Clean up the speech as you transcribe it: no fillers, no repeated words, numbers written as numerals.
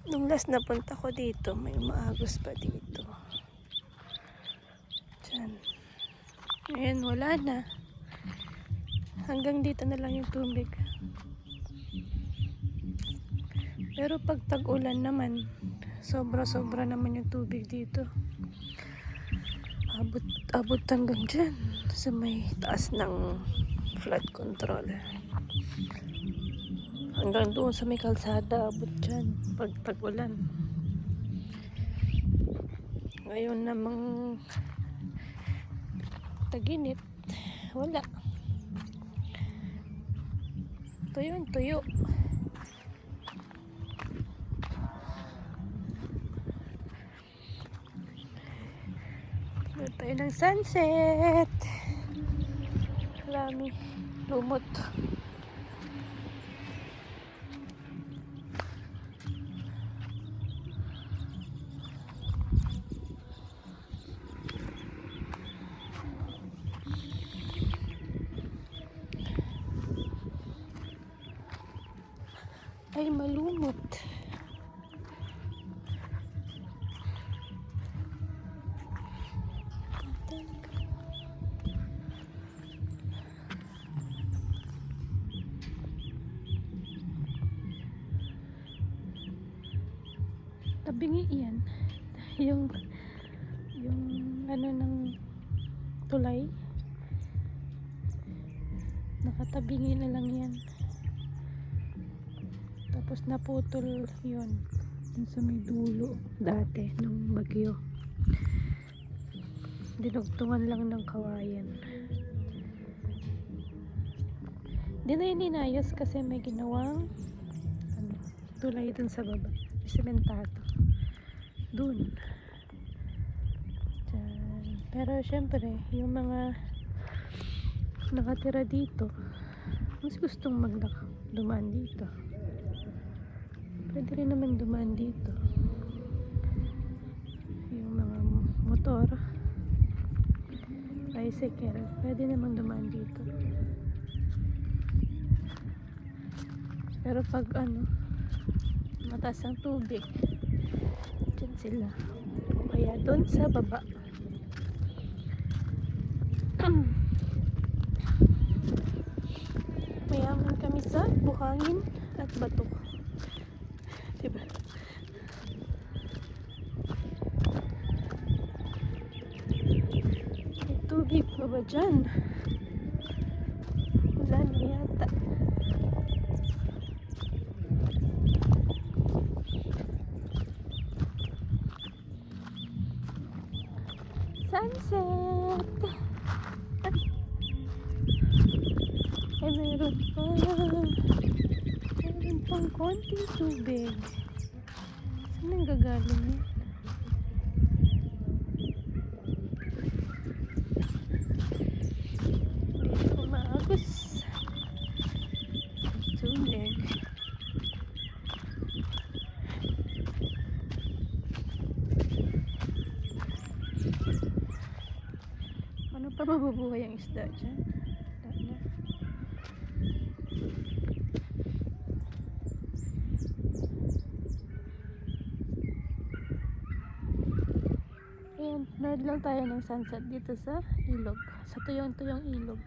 Nung last na punta ko dito, may umaagos pa dito. Diyan. Ngayon, wala na. Hanggang dito na lang yung tubig. Pero pag tag-ulan naman, sobra-sobra naman yung tubig dito. Abot hanggang dyan sa may taas ng flood control. Hanggang doon sa may kalsada, abot dyan pag tag-ulan. Ngayon namang tag-init, wala. Tuyo. Doon tayo ng sunset. Marami lumot. Ay, malumot. Tabingi yan. yung ano ng tulay. Nakatabingi na lang yan. Tapos naputol yun sa may dulo dati nung bagyo. Dinugtungan lang ng kawayan. Di na yun inayos kasi may ginawang tulay dun sa baba. Sementado dun. Diyan. Pero syempre yung mga nakatira dito mas gustong dumaan dito. Pwede rin naman dumaan dito. Yung mga motor, bicycle, pwede naman dumaan dito. Pero pag mataas ang tubig, dyan sila. Kaya doon sa baba. Mayaman kami sa buhangin at bato. Diba? May tubig pa ba dyan? Wala na yata. Sunset! Ay, meron pang konting tubig. Saan ang gagaling yun? Dito umaagos tubig. Ano pa mabubuhay ang isda dyan? Ayan, nanood lang tayo ng sunset dito sa ilog. Sa tuyong-tuyong ilog.